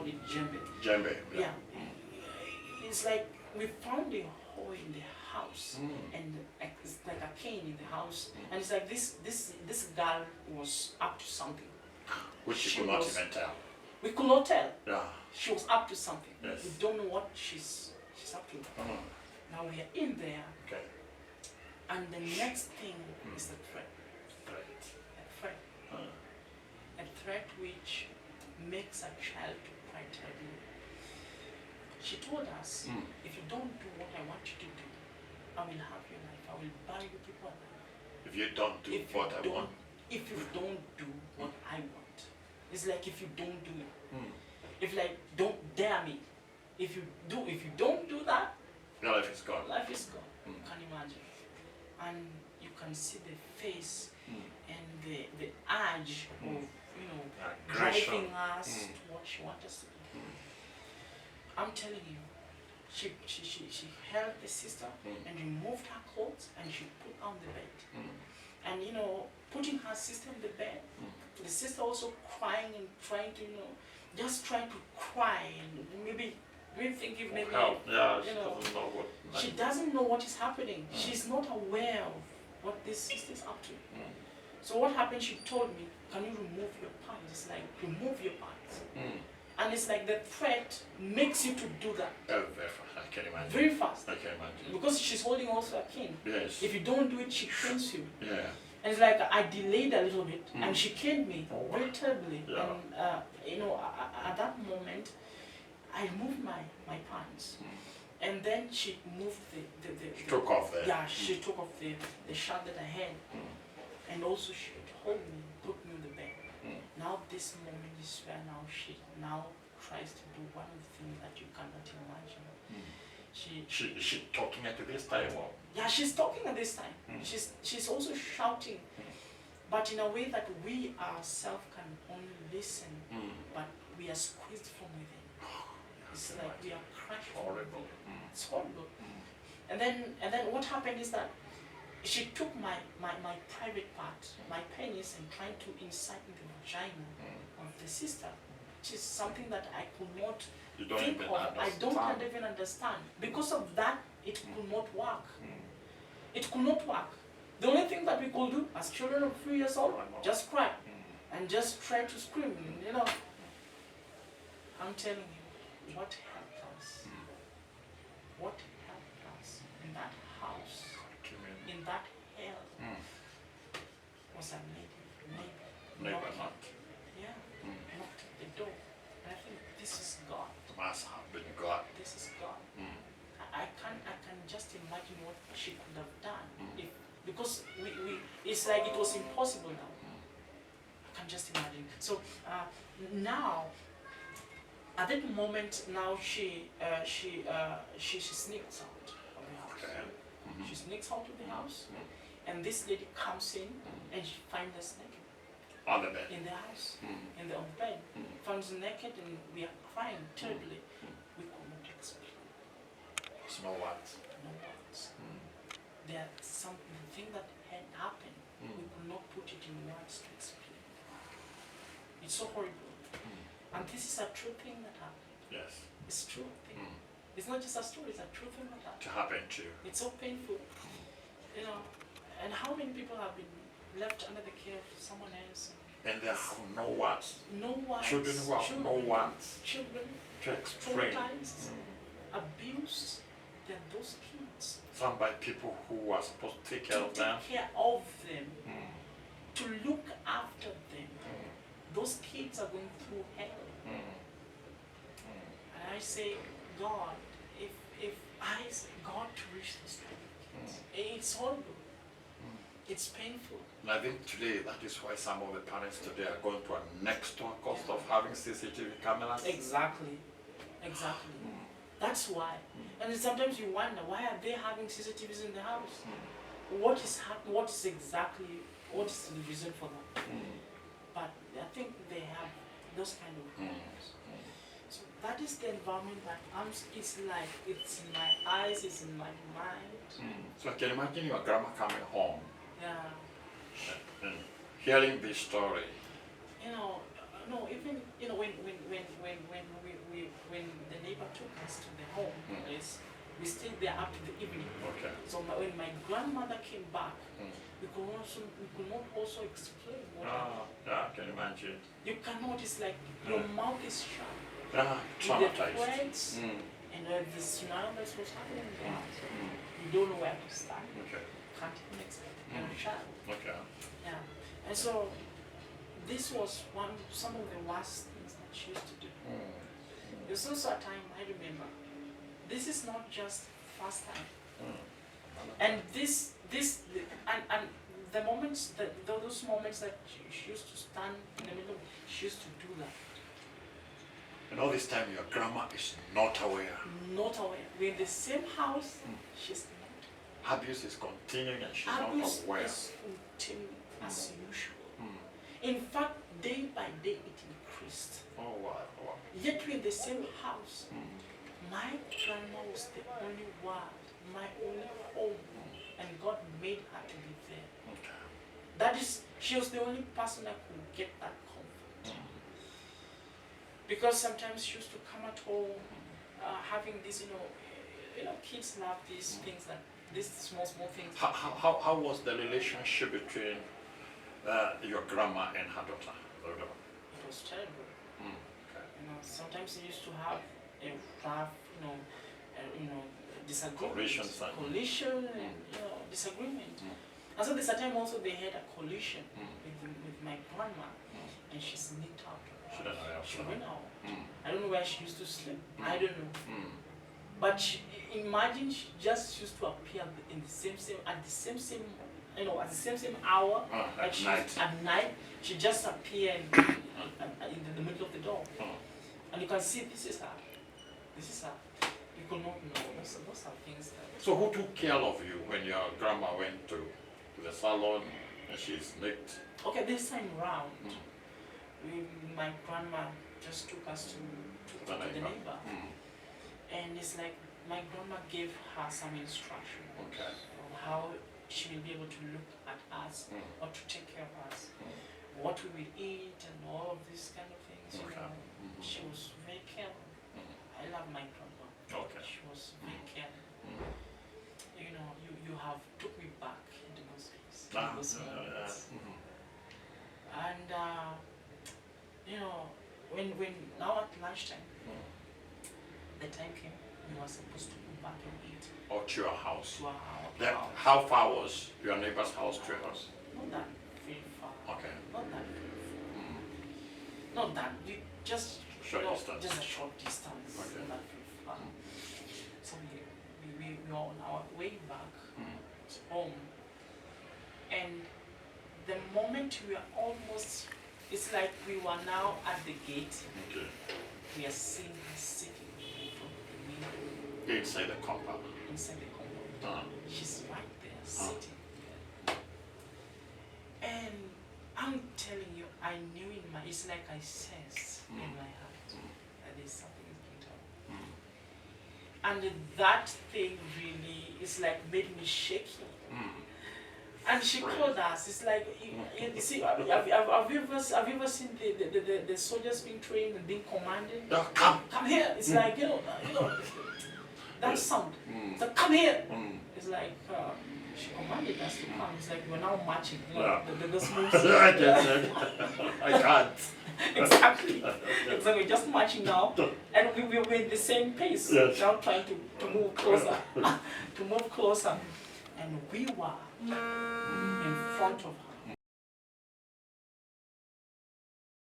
call it djembe. Djembe. Yeah. It's like we found a hole in the house, and it's like a cane in the house, and it's like this girl was up to something. Which you could not even tell. We could not tell. Yeah. She was up to something. Yes. We don't know what she's up to. Now we are in there. Okay. And the next thing is the threat. A threat. A threat which makes a child to cry terribly. She told us, if you don't do what I want you to do, I will have your life. I will bury you people alive. If you don't do what I want. If you don't do what I want. It's like if you don't do it. If like, don't dare me. If you don't do that, your life is gone. Life is gone. You can imagine. And you can see the face and the urge of, driving us to what she wants us to do. I'm telling you, she held the sister and removed her clothes and she put on the bed. And putting her sister in the bed, the sister also crying and trying to, just trying to cry and maybe thinking maybe, she doesn't know what is happening. She's not aware of what this sister is up to. So what happened, she told me, can you remove your pants? It's like, remove your pants. And it's like the threat makes you to do that. Oh, very fast, I can imagine. Very fast. I can imagine. Because she's holding also a cane. Yes. If you don't do it, she canes you. Yeah. And it's like I delayed a little bit, and she caned me very terribly. Yeah. And at that moment, I removed my pants, and then she moved She took off the. Yeah, she took off the shirt that I had, and also she hold me, put me on the bed. Now this moment is where now she now tries to do one of the things that you cannot imagine. She talking at this time or? Yeah, she's talking at this time. She's also shouting, but in a way that we ourselves can only listen, but we are squeezed from within. It's like we are crushed. Horrible. It's horrible. And then what happened is that she took my private part, my penis, and tried to insert in the vagina of the sister, which is something that I could not think of. I don't even understand. Because of that, it could not work. It could not work. The only thing that we could do as children of 3 years old, just cry and just try to scream. I'm telling you, what helped us? What helped us in that house, in that hell, was a neighbor. Yeah, knocked at the door. And I think this is God. Must have been God. This is God. I can just imagine what she could have done because it's like it was impossible now. I can just imagine. So now, at that moment, now she sneaks out of the house. Okay. She sneaks out of the house, and this lady comes in and she finds us naked. On the bed. In the house, on the bed, finds us naked, and we are crying terribly. We could not explain. No words. No words. There's something that had happened. We could not put it in words to explain. It's so horrible. And this is a true thing that happened. Yes. It's a true thing. It's not just a story, it's a true thing that happened. To happen to. It's so painful. And how many people have been left under the care of someone else? And they have no words. No words. Children who have no words. Children. To explain. Traumatized. Abused. They're those kids. Some by people who are supposed to take care of them. To take care of them. To look after them. Those kids are going through hell. And I say, God, if I say God to reach those kids, it's horrible. It's painful. And I think today that is why some of the parents today are going to a next door cost of having CCTV cameras. Exactly. That's why. And sometimes you wonder, why are they having CCTVs in the house? What is the reason for that? But I think they have those kind of problems. So that is the environment that it's like, it's in my eyes, it's in my mind. So I can imagine your grandma coming home. Yeah. And hearing this story. Even when us to the home place. We stayed there up to the evening. Okay. So when my grandmother came back, we could not also explain what happened. Yeah, I can imagine. You cannot, it's like your mouth is shut. Yeah, With the traumatized. threats and the tsunamis was happening in the house. You don't know where to start. Okay. Can't even explain. You're a child. Okay. Yeah. And so this was some of the worst things that she used to do. There's also a time I remember. This is not just first time. And and the moments those moments that she used to stand in the middle, she used to do that. And all this time your grandma is not aware. Not aware. We're in the same house, she's not. Abuse is continuing and she's Abuse not aware. is continuing as usual. In fact, day by day it increased. Oh wow, wow. Yet we're in the same house. My grandma was the only one, my only home, and God made her to be there. Okay. That is, she was the only person that could get that comfort. Because sometimes she used to come at home, having this, you know, kids love these things, that these small things. How was the relationship between your grandma and her daughter? It was terrible. Okay. You know, sometimes they used to have a rough, disagreement, collision, and disagreement. And so there's a time also they had a collision with my grandma, and she sneaked out. She went out. I don't know where she used to sleep. I don't know. But imagine she just used to appear in the same at the same hour. At night, she just appeared in the middle of the door, and you can see this is her. This is her. You could not know. Those are things that. So who took care of you when your grandma went to the salon and she's naked? Okay, this time round, my grandma just took us to the neighbor. And it's like my grandma gave her some instructions on how she will be able to look at us or to take care of us, what we will eat and all of these kind of things. You know, she was very careful. I love my grandma. She was very careful. You know, you have took me back into those days, those moments. And you know, when now at lunchtime, the time came, we were supposed to go back and eat. Or to your house? To our house. Then how far was your neighbor's house to your house? Not that very far. Okay. Not that very far. Not that, just short distance. Just a short distance. Okay. Not that very far. So we were on our way back home, and the moment we were almost, it's like we were now at the gate. We are seeing her sitting in front of the window. Inside the compound. Inside the compound. She's right there, sitting there. And I'm telling you, I knew it's like I sensed in my heart that there's something going on. And that thing really is like made me shaky. And she called us. It's like, you see, have you ever seen the soldiers being trained and being commanded? Come here. It's like, that sound. So come here. It's like, she commanded us to come. It's like we're now marching. Those moves. I can't. Exactly. So we're just marching now, and we were in the same pace. Now trying to move closer, to move closer, and we were in front of her.